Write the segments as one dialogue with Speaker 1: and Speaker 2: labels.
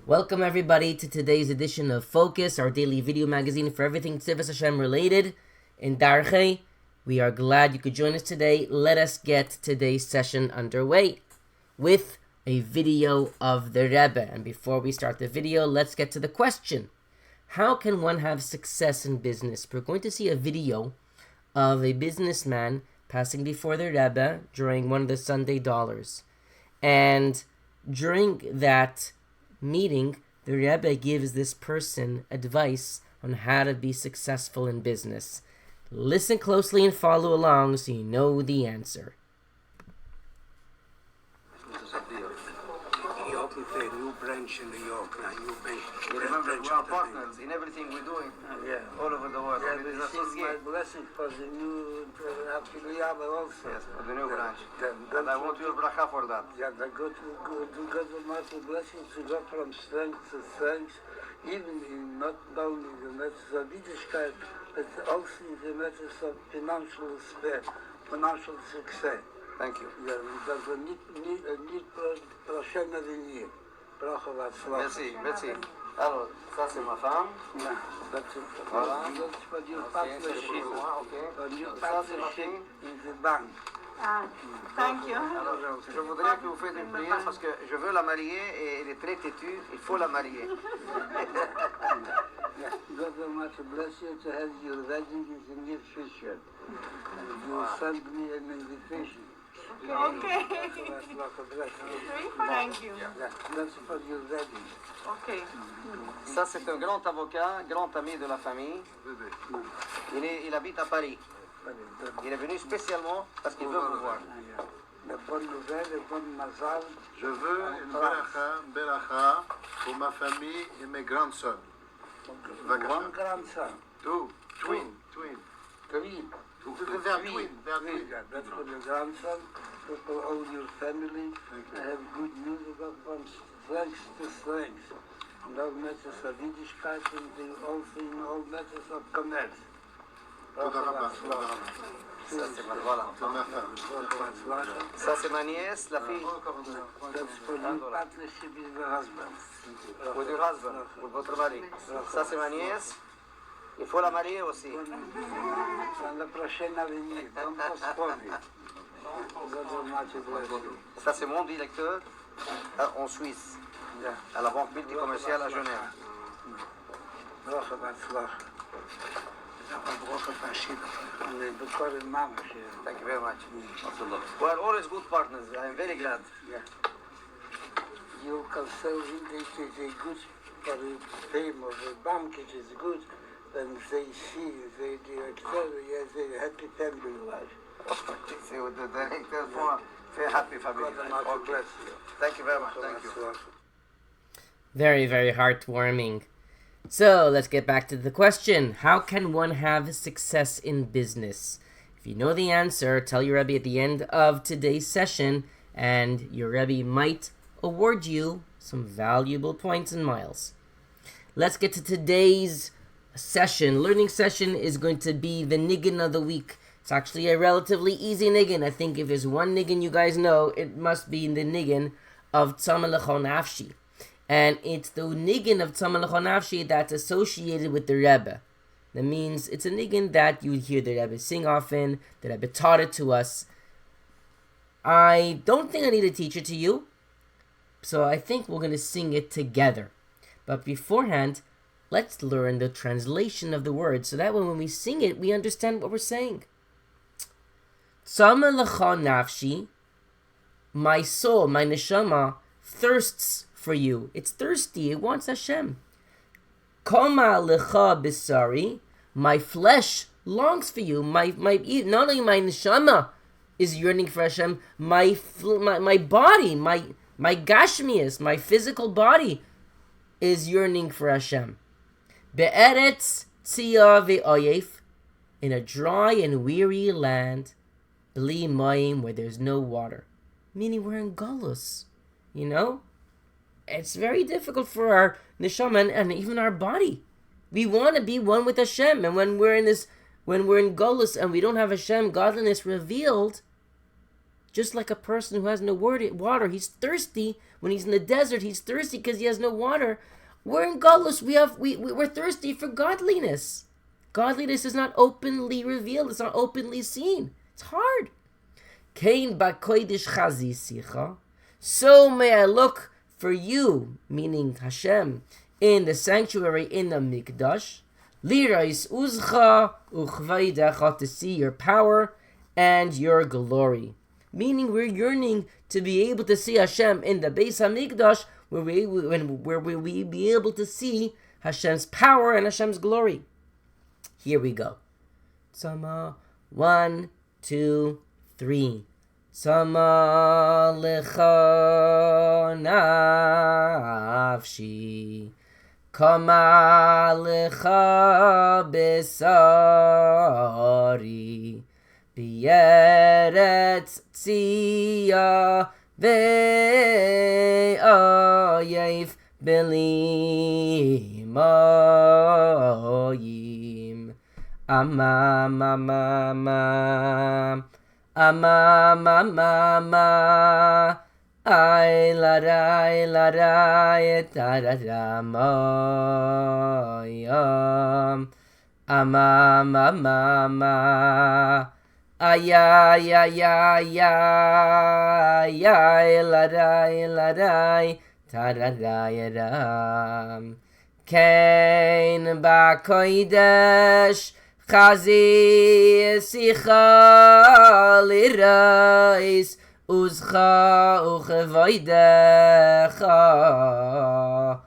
Speaker 1: Welcome everybody to today's edition of Focus, our daily video magazine for everything Tzivos Hashem related in Darchei. We are glad you could join us today. Let us get today's session underway with a video of the Rebbe. And before we start the video, let's get to the question. How can one have success in business? We're going to see a video of a businessman passing before the Rebbe during one of the Sunday dollars. And during that meeting, the Rebbe gives this person advice on how to be successful in business. Listen closely and follow along so you know the answer.
Speaker 2: New branch in New York now, new branch.
Speaker 3: Remember, we are partners in everything we're doing all over the world.
Speaker 2: Yeah, this is my blessing for the new affiliate also.
Speaker 3: Yes, for the new branch.
Speaker 2: And
Speaker 3: I want your bracha for that.
Speaker 2: Yeah, the God Almighty blessing to go from strength to strength, even in not only the matters of Yiddishkeit, but also in the matters of financial success.
Speaker 3: Thank you.
Speaker 2: Yeah, dat we niet prochaine venir. Bracha v'atzlacha.
Speaker 3: Merci. Alors, ça c'est ma femme.
Speaker 2: Yeah, that's it.
Speaker 3: Voilà.
Speaker 2: That's for your
Speaker 3: C'est
Speaker 2: partnership.
Speaker 3: chez moi, ok.
Speaker 2: For your
Speaker 3: Ça c'est ma
Speaker 2: partnership
Speaker 3: fille.
Speaker 2: in the bank.
Speaker 4: Thank you.
Speaker 3: Alors, je voudrais que vous faites une prière parce que je veux la marier et elle est très têtue. Il faut la marier.
Speaker 2: Yeah, God Almighty bless you to have your wedding in the near future. You send me an invitation.
Speaker 4: Okay.
Speaker 2: Bless you.
Speaker 4: Thank you.
Speaker 2: Yeah, that's for your wedding.
Speaker 4: Okay.
Speaker 3: Ça c'est un grand avocat, grand ami de la famille. Il habite à Paris. Il est venu spécialement parce qu'il veut vous voir.
Speaker 2: La bonne nouvelle, le bon mazal.
Speaker 5: Je veux une beracha pour ma famille et mes grandes sœurs.
Speaker 2: One grandson.
Speaker 5: Twin.
Speaker 2: Three.
Speaker 5: They are twin.
Speaker 2: Yeah, that's for your grandson, for all your family. I have good news about from strength to strength. In all matters of Yiddishkeit and also in all matters of commerce.
Speaker 5: תודה רבה.
Speaker 3: Ça c'est ma, voilà. Ça c'est ma nièce, la fille.
Speaker 2: That's for your partnership with your husband.
Speaker 3: With your husband, with votre mari. Ça c'est ma nièce. Il faut la marier aussi.
Speaker 2: Dans la prochaine avenir, don't postpone it. God Almighty bless you.
Speaker 3: Ça c'est mon directeur en Suisse,
Speaker 2: Yeah.
Speaker 3: à la banque multicommerciale à Genève.
Speaker 2: Bracha v'atzlacha. Bracha v'ashida. And the Bukhari Mama here.
Speaker 3: Thank you very much. We are always good partners. I am very glad.
Speaker 2: Yeah. You can sell it is a good for the fame of the bank, it is good. Then they see the director, yes, a happy family life.
Speaker 3: C'est the directeur for very happy family.
Speaker 2: God Almighty bless you.
Speaker 3: Thank you very much. Thank you.
Speaker 1: Very, very heartwarming. So, let's get back to the question. How can one have success in business? If you know the answer, tell your Rebbe at the end of today's session, and your Rebbe might award you some valuable points and miles. Let's get to today's session. Learning session is going to be the niggin of the week. It's actually a relatively easy niggin. I think if there's one niggin you guys know, it must be the niggin of Tzama L'chol Nafshi. And it's the niggin of Tzama L'chol Nafshi that's associated with the Rebbe. That means it's a niggin that you hear the Rebbe sing often, the Rebbe taught it to us. I don't think I need to teach it to you, so I think we're going to sing it together. But beforehand, let's learn the translation of the words so that when we sing it, we understand what we're saying. Tzama L'chol Nafshi, my soul, my neshama, thirsts for you. It's thirsty. It wants Hashem. Koma L'cha Bisari, my flesh longs for you. My not only my neshama is yearning for Hashem, my body, my gashmias, my physical body is yearning for Hashem. Be'eretz tzia ve'oyef, in a dry and weary land, bli mayim, where there's no water. Meaning we're in galus, you know? It's very difficult for our neshama and even our body. We want to be one with Hashem, and when we're in galus and we don't have Hashem, godliness revealed, Just like a person who has no water, he's thirsty. When he's in the desert, he's thirsty because he has no water. We're in Galus. We're thirsty for godliness. Godliness is not openly revealed. It's not openly seen. It's hard. Kain ba'kodesh chazi sicha. So may I look for you, meaning Hashem, in the sanctuary, in the mikdash. Lirais uzcha uchvaidecha, to see your power and your glory. Meaning we're yearning to be able to see Hashem in the Beis HaMikdash, where we will be able to see Hashem's power and Hashem's glory. Here we go. Sama, 1, 2, 3. Sama lecha nafshi, kama lecha besari, B'yeretz tzia ve'ayif b'limoyim. Amamamama, amamamama, ay laray tararamoyam. Amamamama, ay, ay, ay, ay, ay, ay, laray, tararayaram. Kain ba'kodesh chazi sicha lirais uzcha uchevoidecha.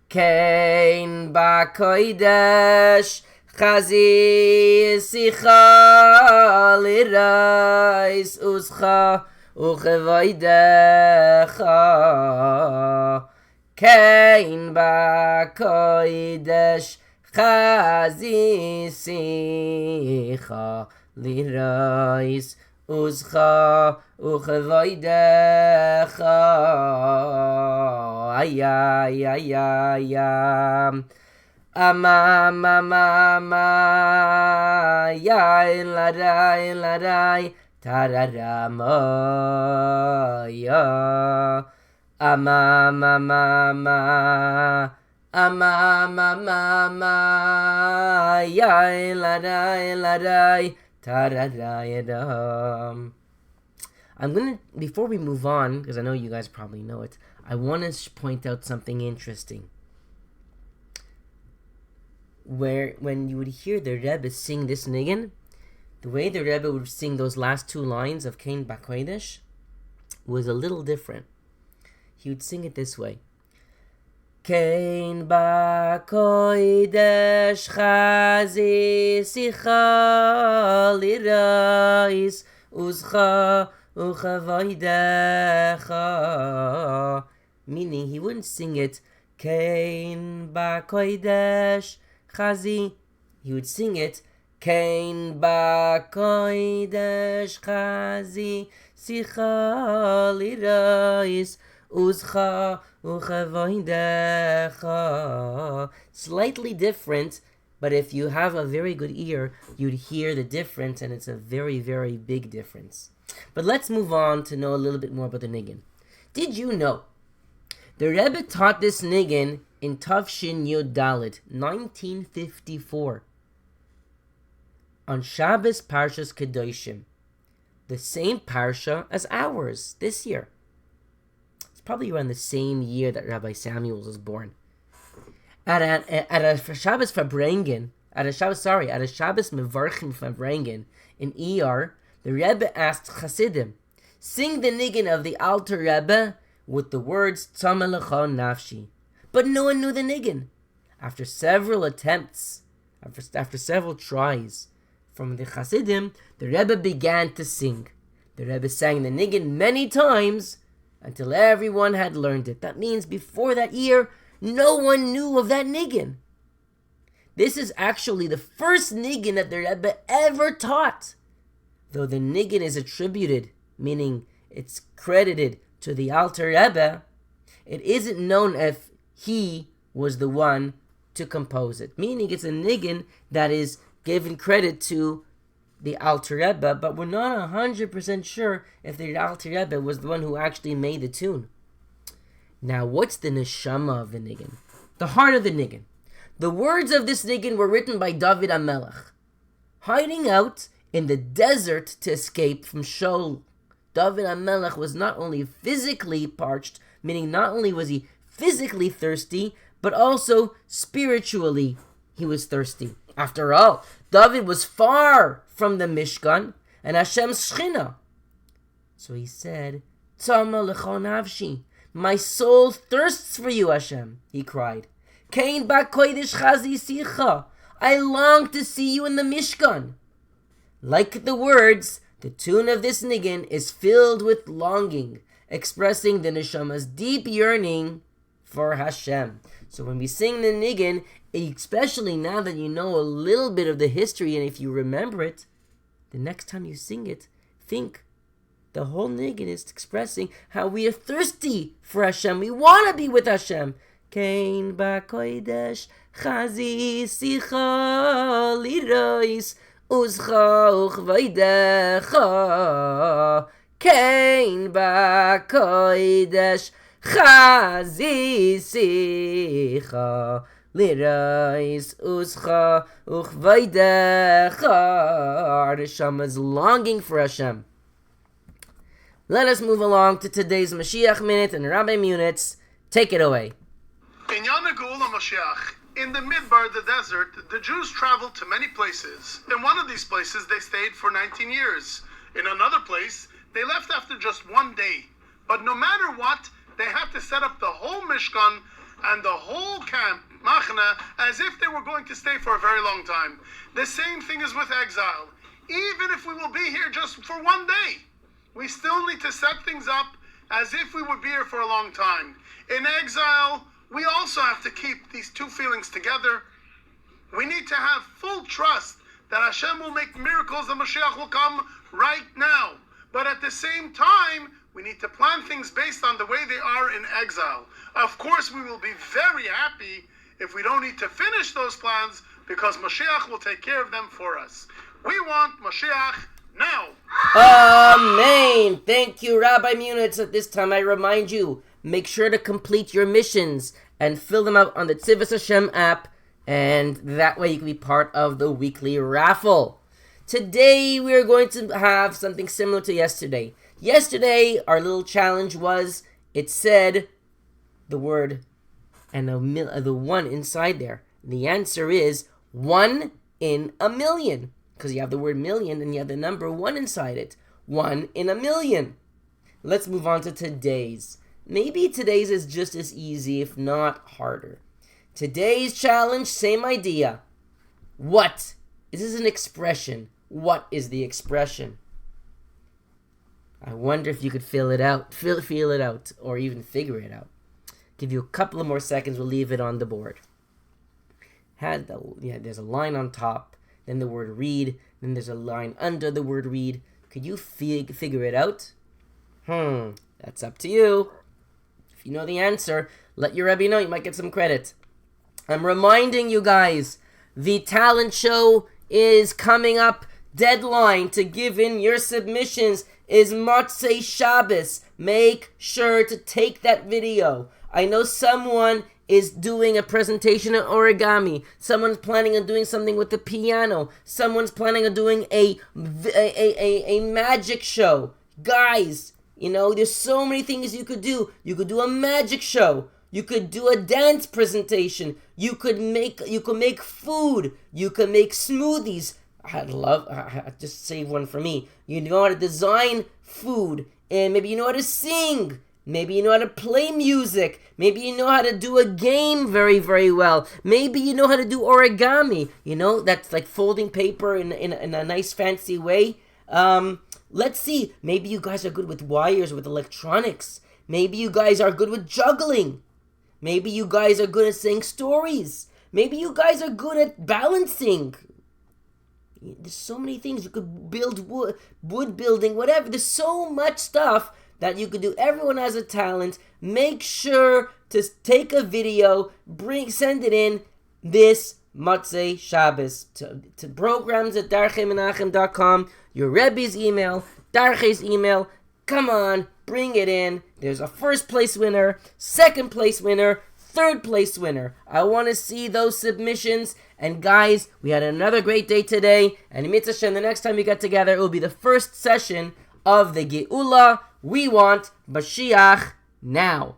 Speaker 1: Kain ba'kodesh chazi sicha lirais uzcha uchevoidecha. Kain ba'kodesh chazi sicha lirais uzcha uchevoidecha. Ay, ay, ay, ay, ay. Amamamama, yai laray, tararamoya. Amamamama, yai laray, tararayadam. I'm gonna, before we move on, because I know you guys probably know it, I want to point out something interesting. Where when you would hear the Rebbe sing this nigun, the way the Rebbe would sing those last two lines of Kain ba'kodesh was a little different. He would sing it this way: Kain ba'kodesh chazi sicha lirais uzcha uchavoidecha. Meaning he wouldn't sing it Kain ba'kodesh chazi. He would sing it Kain ba'kodesh chazi sicha lirais uzcha uchavoidecha. Slightly different, but if you have a very good ear, you'd hear the difference, and it's a very, very big difference. But let's move on to know a little bit more about the nigun. Did you know the Rebbe taught this nigun in Tavshin Yud Dalet, 1954, on Shabbos Parshas Kedoshim, the same parsha as ours this year. It's probably around the same year that Rabbi Samuel was born. At a Shabbos Farbrengen, at a Shabbos Mevarchim Farbrengen in Iyar, the Rebbe asked Chasidim, sing the nigun of the Alter Rebbe with the words Tzama Lecha Nafshi. But no one knew the nigun. After several attempts, after several tries from the Chasidim, the Rebbe began to sing. The Rebbe sang the nigun many times until everyone had learned it. That means before that year, no one knew of that nigun. This is actually the first nigun that the Rebbe ever taught. Though the nigun is attributed, meaning it's credited to the Alter Rebbe, it isn't known if he was the one to compose it. Meaning it's a nigun that is given credit to the Alter Rebbe, but we're not 100% sure if the Alter Rebbe was the one who actually made the tune. Now, what's the neshama of the niggin? The heart of the niggin. The words of this niggin were written by David HaMelech, hiding out in the desert to escape from Shaul. David HaMelech was not only physically parched, meaning not only was he physically thirsty, but also spiritually he was thirsty. After all, David was far from the Mishkan and Hashem's Shechina. So he said, Tzama lecho nafshi, my soul thirsts for you, Hashem, he cried. Kain ba'kodesh chazi sicha, I long to see you in the Mishkan. Like the words, the tune of this niggin is filled with longing, expressing the neshama's deep yearning for Hashem. So when we sing the niggin, especially now that you know a little bit of the history, and if you remember it, the next time you sing it, think the whole niggin is expressing how we are thirsty for Hashem. We want to be with Hashem. Kain ba'kodesh chazi sicha lirois uzcha uchvaydecha. Kain ba'kodesh chazi sicha lirois uzcha uchvaydecha. Our neshama is longing for Hashem. Let us move along to today's Mashiach Minute, and Rabbi Munitz, take it away.
Speaker 6: In Yana Geula Mashiach, in the Midbar, the desert, the Jews traveled to many places. In one of these places, they stayed for 19 years. In another place, they left after just one day. But no matter what, they had to set up the whole Mishkan and the whole camp, Machna, as if they were going to stay for a very long time. The same thing is with exile. Even if we will be here just for one day, we still need to set things up as if we would be here for a long time. In exile, we also have to keep these two feelings together. We need to have full trust that Hashem will make miracles, the Mashiach will come right now. But at the same time, we need to plan things based on the way they are in exile. Of course, we will be very happy if we don't need to finish those plans, because Mashiach will take care of them for us. We want Mashiach now.
Speaker 1: Amen. Thank you, Rabbi Munitz. At this time, I remind you, make sure to complete your missions and fill them out on the Tzivos Hashem app, and that way you can be part of the weekly raffle. Today, we are going to have something similar to yesterday. Yesterday, our little challenge was, it said the word and the one inside there. The answer is 1 in a million. Because you have the word million and you have the number 1 inside it. 1 in a million. Let's move on to today's. Maybe today's is just as easy, if not harder. Today's challenge, same idea. What? This is an expression. What is the expression? I wonder if you could feel it out, or even figure it out. Give you a couple of more seconds, we'll leave it on the board. There's a line on top. Then the word read, then there's a line under the word read. Could you figure it out? That's up to you. If you know the answer, let your Rebbe know, you might get some credit. I'm reminding you guys, the talent show is coming up. Deadline to give in your submissions is Motzei Shabbos. Make sure to take that video. I know someone is doing a presentation on origami. Someone's planning on doing something with the piano. Someone's planning on doing a magic show. Guys, there's so many things you could do. You could do a magic show. You could do a dance presentation. You could make food. You could make smoothies. Just save one for me. You know how to design food, and maybe you know how to sing. Maybe you know how to play music. Maybe you know how to do a game very, very well. Maybe you know how to do origami. That's like folding paper in a nice fancy way. Let's see. Maybe you guys are good with wires, with electronics. Maybe you guys are good with juggling. Maybe you guys are good at saying stories. Maybe you guys are good at balancing. There's so many things. You could build wood building, whatever. There's so much stuff that you could do. Everyone has a talent. Make sure to take a video, send it in this Motzei Shabbos. To programs at darcheimenachem.com, your Rebbe's email, Darchei's email. Come on, bring it in. There's a first place winner, second place winner, third place winner. I want to see those submissions. And guys, we had another great day today. And Mitzvah Shem, the next time we get together, it will be the first session of the Geula. We want Mashiach now.